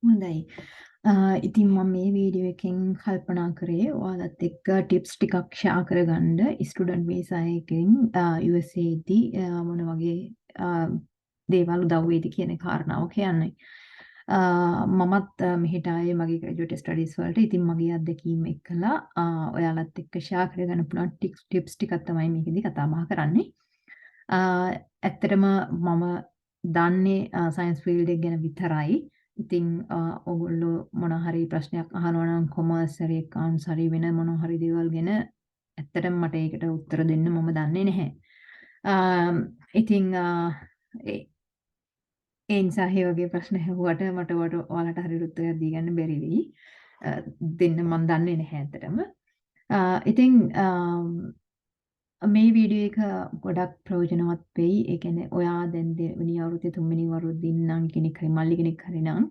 හොඳයි. ඉතින් මම මේ වීඩියෝ එකෙන් කල්පනා කරේ ඔයාලත් එක්ක ටිප්ස් ටිකක් ෂෙයා කරගන්න ස්ටුඩන්ට් වීසා එකෙන් USA දී මොන වගේ දේවල් උදව් වෙයිද කියන කාරණාව කියන්නයි. මමත් මෙහෙට ආයේ මගේ ග්‍රැජුවේට් ස්ටඩීස් වලට. ඉතින් මගේ අත්දැකීම් එක්කලා ඔයාලත් එක්ක ෂෙයා කරගන්න පුළුවන් ටිප්ස් ටිකක් තමයි මේකෙදි කතා බහ කරන්නේ. ඇත්තටම මම දන්නේ සයන්ස් ෆීල්ඩ් එක ගැන විතරයි. ඉතින් ඔයගොල්ලෝ මොන හරි ප්‍රශ්නයක් අහනවා නම් කොමර්ස් හරි accounts හරි වෙන මොන හරි දේවල් ගැන ඇත්තටම මට ඒකට උත්තර දෙන්න මම දන්නේ නැහැ. ඉතින් ඒ නිසා ඒ වගේ ප්‍රශ්න ඇහුවට මට ඔයාලට හරියට උත්තරයක් දී ගන්න බැරි වෙයි. දෙන්න මම දන්නේ නැහැ ඇත්තටම. ඉතින් මේ වීඩියෝ එක ගොඩක් ප්‍රයෝජනවත් වෙයි. ඒ කියන්නේ ඔයා දැන් දෙවෙනි අවුරුද්දේ තුන්වෙනි අවුරුද්දේ ඉන්නම් කෙනෙක් හරි මල්ලි කෙනෙක් හරි නම්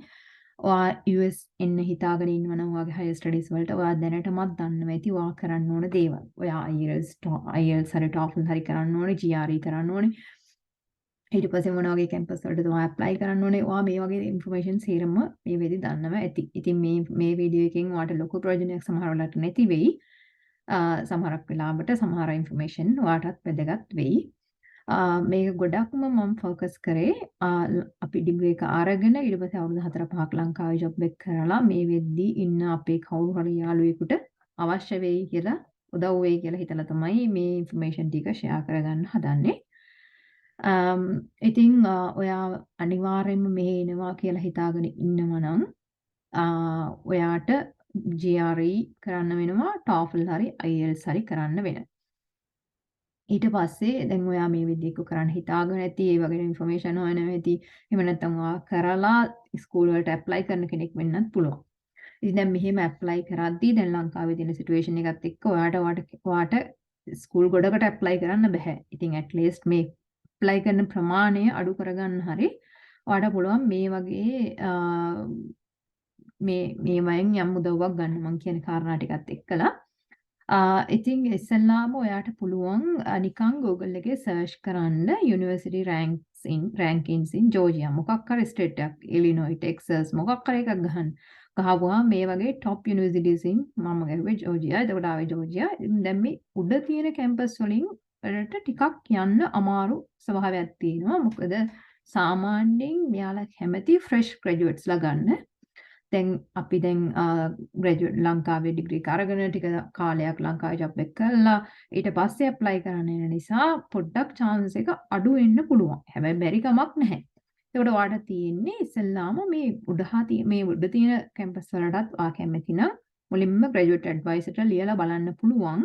ඔයා US එන්න හිතාගෙන ඉන්නවා නම් ඔයාගේ higher studies වලට ඔයා දැනටමත් දන්නවා ඇති ඔයා කරන්න ඕන දේවල්. ඔයා IELTS හරි TOEFL හරි කරන්න ඕනේ, GRE කරන්න ඕනේ. ඊට පස්සේ මොන වගේ කැම්පස් වලටද ඔයා ඇප්ලයි කරන්න ඕනේ. ඔයා මේ වගේ ඉන්ෆර්මේෂන් සේරම මේ වෙලෙදි දන්නවා ඇති. ඉතින් මේ වීඩියෝ එකෙන් ඔයාට ලොකු ප්‍රයෝජනයක් සමහර වෙලාවට නැති වෙයි. සමහරක් වෙලාවට සමහර ඉන්ෆර්මේෂන් ඔයාටත් වැදගත් වෙයි. මේක ගොඩක්ම මම ફોකස් කරේ අපි ඩිග්‍රී එක අරගෙන ඊට පස්සේ අවුරුදු 4-5ක් ලංකාවේ ජොබ් එක කරලා මේ වෙද්දී ඉන්න අපේ කවුරු හරි යාළුවෙකුට අවශ්‍ය වෙයි කියලා උදව් වෙයි කියලා හිතලා තමයි මේ ඉන්ෆර්මේෂන් ටික ෂෙයා කරගන්න හදන්නේ. ඉතින් ඔයා අනිවාර්යයෙන්ම මෙහෙ එනවා කියලා හිතාගෙන ඉන්නවා නම් ඔයාට GRE කරන්න වෙනවා, TOEFL හරි IELTS හරි කරන්න වෙනවා. ඊට පස්සේ දැන් ඔයා මේ විදිහට කරන්න හිතාගෙන ඇති ඒ වගේ ඉන්ෆර්මේෂන් හොයනවා ඇති. එහෙම නැත්නම් ඔයා කරලා ස්කූල් වලට ඇප්ලයි කරන කෙනෙක් වෙන්නත් පුළුවන්. ඉතින් දැන් මෙහෙම ඇප්ලයි කරද්දී දැන් ලංකාවේ තියෙන සිටුේෂන් එකත් එක්ක ඔයාට ස්කූල් ගොඩකට ඇප්ලයි කරන්න බෑ. ඉතින් at least මේ ඇප්ලයි කරන ප්‍රමාණය අඩු කරගන්න හරි ඔයාට පුළුවන් මේ වගේ මේ වයින් යම් උදව්වක් ගන්න මං කියන කාරණා ටිකත් එක්කලා. ඉතින් ඉස්සෙල්ලාම ඔයාට පුළුවන් නිකන් Google එකේ සර්ච් කරන්න University rankings in Georgia මොකක් හරි ස්ටේට් එකක් Illinois Texas මොකක් හරි එකක් ගහන්න. ගහපුවාම මේ වගේ top universities in මම ගහුවේ Georgia. එතකොට ආවේ Georgia. දැන් මේ උඩ තියෙන කැම්පස් වලින් වලට ටිකක් යන්න අමාරු ස්වභාවයක් තියෙනවා. මොකද සාමාන්‍යයෙන් මෙයාලා කැමති fresh graduates ලා ගන්න. දැන් අපි ග්‍රැජුවේට් ලංකාවේ ඩිග්‍රී එක අරගෙන ටික කාලයක් ලංකාවේ ජොබ් එක කරලා ඊට පස්සේ ඇප්ලයි කරන්න යන නිසා පොඩ්ඩක් chance එක අඩු වෙන්න පුළුවන්. හැබැයි බැරි කමක් නැහැ. ඒකට ඔයාලට තියෙන්නේ ඉස්සෙල්ලාම මේ උඩ තියෙන කැම්පස් වලටත් ඔයා කැමති නම් මුලින්ම ග්‍රැජුවේට් ඇඩ්වයිසර්ට ලියලා බලන්න පුළුවන්.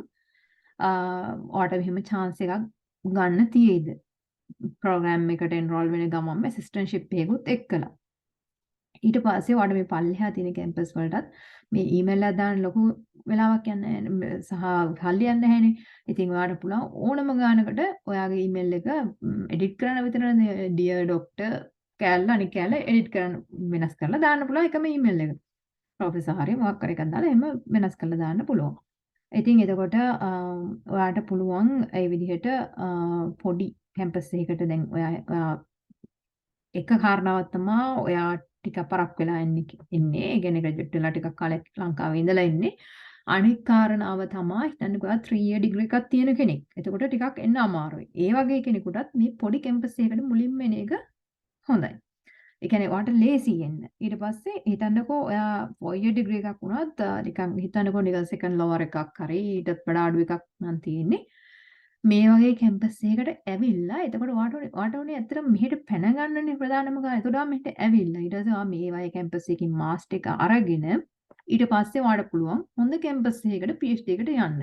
ඔයාට මෙහෙම chance එකක් ගන්න තියෙයිද? ප්‍රෝග්‍රෑම් එකට එන්රෝල් වෙන ගමන්ම ඇසිස්ටන්ට්ෂිප් එකකුත් එක්කලා. ඊට පස්සේ ඔයාලට මේ පල්ලෙහා තියෙන කැම්පස් වලටත් මේ ඊමේල් එක දාන්න ලොකු වෙලාවක් යන්නේ සහ කල්ලි යන්නේ නැහැනේ. ඉතින් ඔයාලට පුළුවන් ඕනම ගානකට ඔයාගේ ඊමේල් එක එඩිට් කරන්න විතරනේ dear doctor කැල්ල අනික කැල්ල එඩිට් කරන්න වෙනස් කරලා දාන්න පුළුවන් එකම ඊමේල් එක. ප්‍රොෆෙසර් හරි මොකක් හරි එකක් දාලා එහෙම වෙනස් කරලා දාන්න පුළුවන්. ඉතින් එතකොට ඔයාලට පුළුවන් ඒ විදිහට පොඩි කැම්පස් එකකට දැන් ඔයා එක කාරණාවක් තමයි ඔයා ටිකක් පරක් වෙලා ඉන්නේ. ඒ කියන්නේ ග්‍රැජුවේට් වෙලා ටිකක් කාලයක් ලංකාවේ ඉඳලා ඉන්නේ. අනිත් කාරණාව තමයි හිතන්නකෝ ඔයා 3 year degree එකක් තියෙන කෙනෙක්. එතකොට ටිකක් එන්න අමාරුයි. ඒ වගේ කෙනෙකුටත් මේ පොඩි කැම්පස් එකකට මුලින්ම එන එක හොඳයි. ඒ කියන්නේ ඔයාට ලේසි එන්න. ඊට පස්සේ හිතන්නකෝ ඔයා 4 year degree එකක් වුණත් නිකන් හිතන්නකෝ නිකන් second lower එකක් හරි ඊටත් වඩා අඩු එකක් නම් තියෙන්නේ. මේ වගේ කැම්පස් එකකට ඇවිල්ලා එතකොට ඔයාට උනේ ඇත්තටම මෙහෙට පැන ගන්නනේ ප්‍රධානම කාරණා. එතකොට ඔයා මෙහෙට ඇවිල්ලා ඊට පස්සේ ඔයා මේ වගේ කැම්පස් එකකින් මාස්ටර් එක අරගෙන ඊට පස්සේ ඔයාට පුළුවන් හොඳ කැම්පස් එකකට PhD එකට යන්න.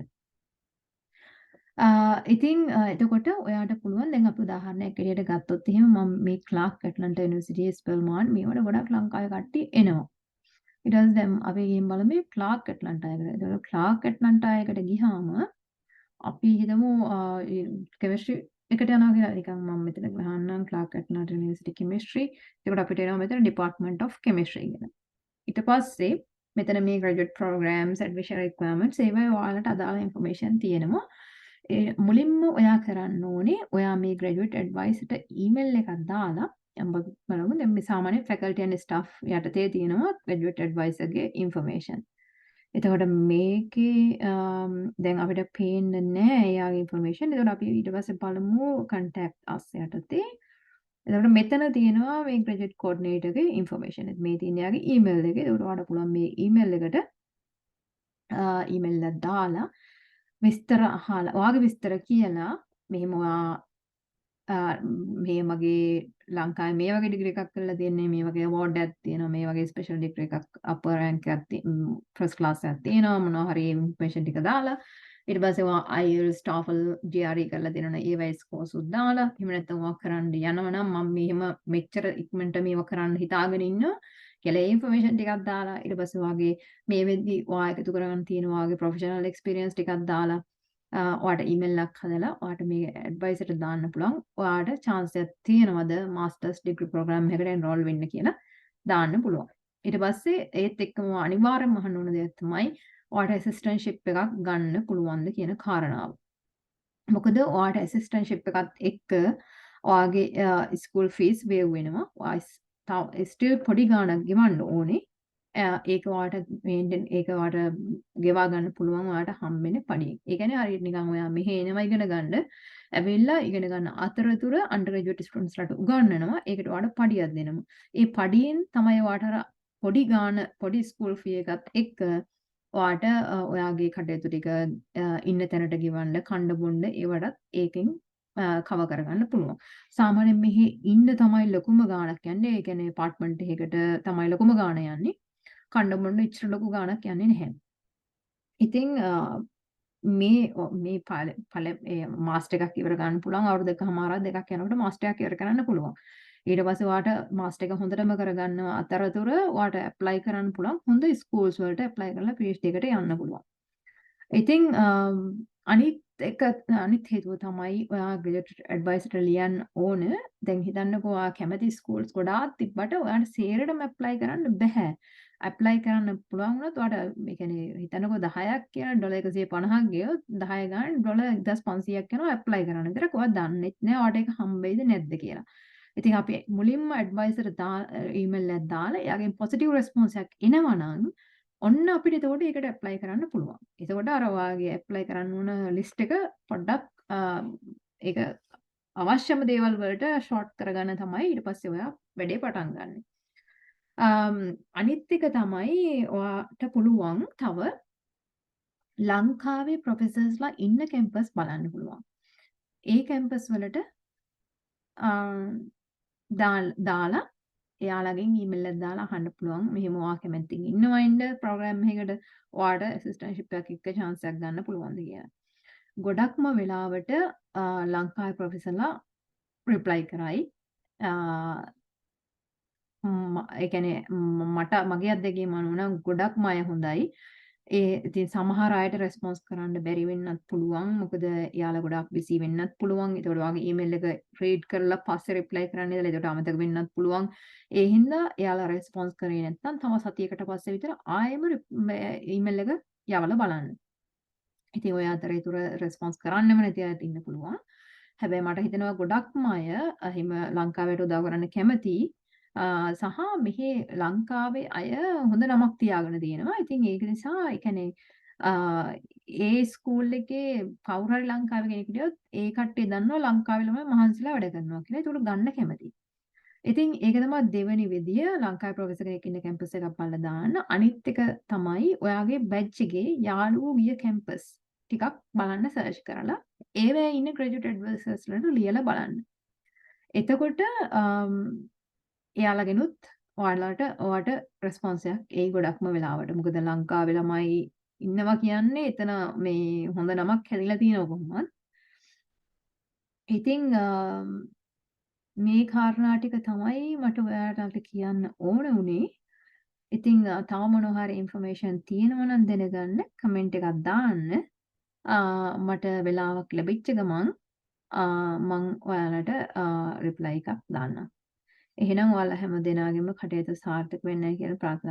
ඉතින් එතකොට ඔයාට පුළුවන් දැන් අපි උදාහරණයක් ඇරෙට ගත්තොත් එහෙම මම මේ ක්ලාක් ඇට්ලන්ටා යුනිවර්සිටි ස්පෙල්මාන් මේවට ගොඩක් ලංකාවේ කට්ටිය එනවා. ඊට පස්සේ දැන් අපි ගිහින් බලමු ක්ලාක් ඇට්ලන්ටා එකට. එතකොට ක්ලාක් ඇට්ලන්ටා එකට ගියාම අපි හිතමු කෙමිස්ට්‍රි එකට යනවා කියලා නිකන් මම මෙතන ගහන්නම් ක්ලාක් ඇට්ලන්ටා යුනිවර්සිටි කෙමිස්ට්‍රි. ඒකට අපිට එනවා මෙතන ඩිපාර්ට්මන්ට් ඔෆ් කෙමිස්ට්‍රි කියලා. ඊට පස්සේ මෙතන මේ ග්‍රැජුවේට් ප්‍රෝග්‍රෑම්ස් ඇඩ්මිෂන් රික්වයර්මන්ට්ස් ඒවා ඔයාලට අදාළ ඉන්ෆර්මේෂන් තියෙනවා. මුලින්ම ඔයා කරන්න ඕනේ ඔයා මේ ග්‍රැජුවේට් ඇඩ්වයිසර්ට ඊමේල් එකක් දාලා බලමු. දැන් මේ සාමාන්‍ය ෆැකල්ටි ඇන්ඩ් ස්ටාෆ් යටතේ තියෙනවා ග්‍රැජුවේට් ඇඩ්වයිසර්ගේ ඉන්ෆර්මේෂන්. එතකොට මේකේ දැන් අපිට පේන්නේ නැහැ එයාගේ ඉන්ෆර්මේෂන්. එතකොට අපි ඊට පස්සේ බලමු contact us යටතේ. එතකොට මෙතන තියෙනවා මේ ග්‍රැජුවේට් කෝඩිනේටර්ගේ ඉන්ෆර්මේෂන්. මේ තියෙන එයාගේ ඊමේල් එක. එතකොට ඔයාලට පුළුවන් මේ ඊමේල් එකට ඊමේල් එකක් දාලා විස්තර අහලා ඔයාගේ විස්තර කියලා මෙහෙම ඔයා මේ මගේ ලංකාවේ මේ වගේ ඩිග්‍රී එකක් කරලා තියෙන්නේ මේ වගේ අවෝඩ් එකක් තියෙනවා මේ වගේ ස්පෙෂල් ඩිග්‍රී එකක් අපර් රෑන්ක් එකක් ෆස්ට් ක්ලාස් එකක් තියෙනවා මොනවා හරි ඉන්ෆර්මේෂන් ටික දාලා ඊට පස්සේ ඔයා IELTS TOEFL GRE කරලා දෙනවනේ ඒවයි ස්කෝර්ස් උත් දාලා එහෙම නැත්නම් ඔයා කරන්න යනවනම් මම මෙහෙම මෙච්චර ඉක්මනට මේව කරන්න හිතාගෙන ඉන්නවා කියලා ඒ ඉන්ෆර්මේෂන් ටිකක් දාලා ඊට පස්සේ ඔයාගේ මේ වෙද්දි ඔයා එකතු කරගන්න තියෙන ඔයාගේ ප්‍රොෆෙෂනල් එක්ස්පීරියන්ස් ටිකක් දාලා ඔයාට ඊමේල් එකක් හදලා ඔයාට මේ ඇඩ්වයිසර්ට දාන්න පුළුවන්. ඔයාට chance එකක් තියෙනවද මාස්ටර්ස් ඩිග්‍රී ප්‍රෝග්‍රෑම් එකකට එන්රෝල් වෙන්න කියලා දාන්න පුළුවන්. ඊට පස්සේ ඒත් එක්කම අනිවාර්යෙන්ම අහන්න ඕන දෙයක් තමයි ඔයාට ඇසිස්ටන්ට්ෂිප් එකක් ගන්න පුළුවන්ද කියන කාරණාව. මොකද ඔයාට ඇසිස්ටන්ට්ෂිප් එකත් එක්ක ඔයාගේ ස්කූල් ෆීස් වේව් වෙනවා. ඔයා ස්ටිල් පොඩි ගාණක් ගෙවන්න ඕනේ. ඒක ඔයාට ඒක ඔයාට ගෙවා ගන්න පුළුවන් ඔයාට හම්බෙන්නේ පඩියෙන්. ඒ කියන්නේ හරියට නිකන් ඔයා මෙහෙ එනවා ඉගෙන ගන්න. ඇවිල්ලා ඉගෙන ගන්න අතරතුර අන්ඩර් ග්‍රැජුවේට් ස්ටුඩන්ට්ස්ලාට උගන්වනවා. ඒකට ඔයාට පඩියක් දෙනවා. ඒ පඩියෙන් තමයි ඔයාට අර පොඩි ගාණ පොඩි ස්කූල් ෆී එකත් එක්ක ඔයාට ඔයාගේ කටයුතු ටික ඉන්න තැනට ගෙවන්න කන්න බොන්න ඒවටත් ඒකෙන් කව කරගන්න පුළුවන්. සාමාන්‍යයෙන් මෙහි ඉන්න තමයි ලොකුම ගාණක් යන්නේ. ඒ කියන්නේ අපාර්ට්මන්ට් එකකට තමයි ලොකුම ගාණ යන්නේ. කන්න බොන්න ඉච්චර ලොකු ගාණක් යන්නේ නැහැ. ඉතින් මේ මාස්ටර් එකක් ඉවර ගන්න පුළුවන් අවුරුදු දෙකමාරක් දෙකක් යනකොට මාස්ටර් එකක් ඉවර කරන්න පුළුවන්. ඊට පස්සේ ඔයාට මාස්ටර් එක හොඳටම කරගන්න අතරතුර ඔයාට ඇප්ලයි කරන්න පුළුවන් හොඳ ස්කූල්ස් වලට ඇප්ලයි කරලා PhD එකට යන්න පුළුවන්. ඉතින් අනිත් හේතුව තමයි ඔයා ග්‍රැජුවේට් ඇඩ්වයිසර්ට ලියන්න ඕන. දැන් හිතන්නකෝ ඔයා කැමති ස්කූල්ස් ගොඩාක් තිබ්බට ඔයාට සේරටම ඇප්ලයි කරන්න බෑ. ඇප්ලයි කරන්න පුළුවන් වුණොත් ඔයාට මේ කියන්නේ හිතන්නකෝ 10ක් කියලා ඩොලර් 150ක් ගියොත් 10 ගාන ඩොලර් 1500ක් යනවා ඇප්ලයි කරන්න. විතරක් ඔයා දන්නෙත් නෑ ඔයාට ඒක හම්බෙයිද නැද්ද කියලා. ඉතින් අපි මුලින්ම ඇඩ්වයිසර් ඊමේල් එකක් දාලා එයාගෙන් පොසිටිව් රෙස්පොන්ස් එකක් එනවනම් ඔන්න අපිට එතකොට ඒකට ඇප්ලයි කරන්න පුළුවන්. එතකොට අර ඔයාගේ ඇප්ලයි කරන්න ඕන ලිස්ට් එක පොඩ්ඩක් ඒක අවශ්‍යම දේවල් වලට ෂෝට් කරගන්න තමයි ඊට පස්සේ ඔයා වැඩේ පටන් ගන්න. අනිත් එක තමයි ඔයාට පුළුවන් තව ලංකාවේ ප්‍රොෆෙසර්ස්ලා ඉන්න කැම්පස් බලන්න පුළුවන්. ඒ කැම්පස් වලට දාලා එයාලගෙන් ඊමේල් එකක් දාලා අහන්න පුළුවන් මෙහෙම ඔයා කැමතිද ඉන්නවයින්ද ප්‍රෝග්‍රෑම් එකකට ඔයාට ඇසිස්ටන්ට්ෂිප් එකක් එක්ක chance එකක් ගන්න පුළුවන්ද කියලා. ගොඩක්ම වෙලාවට ලංකාවේ ප්‍රොෆෙසර්ලා රිප්ලයි කරයි. ඒ කියන්නේ මට මගේ අත්දැකීම අනුව නම් ගොඩක්ම අය හොඳයි. ඉතින් සමහර අයට රෙස්පොන්ස් කරන්න බැරි වෙන්නත් පුළුවන්. මොකද එයාලා ගොඩක් බිසි වෙන්නත් පුළුවන්. ඒතකොට ඔයාගේ ඊමේල් එක රීඩ් කරලා පස්සේ රිප්ලයි කරන්න ඉඳලා ඒකට අමතක වෙන්නත් පුළුවන්. ඒ හින්දා එයාලා රෙස්පොන්ස් කරේ නැත්නම් තව සතියකට පස්සේ විතර ආයෙම ඊමේල් එක යවලා බලන්න. ඉතින් ඔය අතරේ රෙස්පොන්ස් කරන්නෙම නැති අයත් ඉන්න පුළුවන්. හැබැයි මට හිතෙනවා ගොඩක්ම අය එහෙම ලංකාවට උදව් කරන්න කැමති. සහ මෙහි ලංකාවේ අය හොඳ නමක් තියාගෙන තියෙනවා. ඉතින් ඒක නිසා ඒ කියන්නේ ඒ ස්කූල් එකේ කවුරු හරි ලංකාවේ කෙනෙක් හිටියොත් ඒ කට්ටිය දන්නවා ලංකාවේ ළමයි මහන්සිලා වැඩ කරනවා කියලා. ඒකට ගන්න කැමතියි. ඉතින් ඒක තමයි දෙවෙනි විදිය ලංකාවේ ප්‍රොෆෙසර් කෙනෙක් ඉන්න කැම්පස් එකක් බලලා දාන්න. අනිත් එක තමයි ඔයාගේ බැච් එකේ යාළුවෝ ගිය කැම්පස් ටිකක් බලන්න සර්ච් කරලා ඒවැය ඉන්න ග්‍රැජුවේට් ඇඩ්වයිසර්ස්ලාට ලියලා බලන්න. එතකොට එයාලගෙනුත් ඔයාට රෙස්පොන්ස් එකක් එයි ගොඩක්ම වෙලාවට. මොකද ලංකාවේ ළමයි ඉන්නවා කියන්නේ එතන මේ හොඳ නමක් හැදිලා තියෙනවා කොහොමවත්. ඉතින් මේ කාරණා ටික තමයි මට ඔයාලට කියන්න ඕන උනේ. ඉතින් තව මොනවා හරි ඉන්ෆර්මේෂන් තියෙනවා නම් දැනගන්න කමෙන්ට් එකක් දාන්න. මට වෙලාවක් ලැබිච්ච ගමන් මම ඔයාලට රිප්ලයි එකක් දාන්නම්. එහෙනම් ඔයාලා හැම දෙනාගේම කටයුතු සාර්ථක වෙන්නයි කියලා ප්‍රාර්ථනා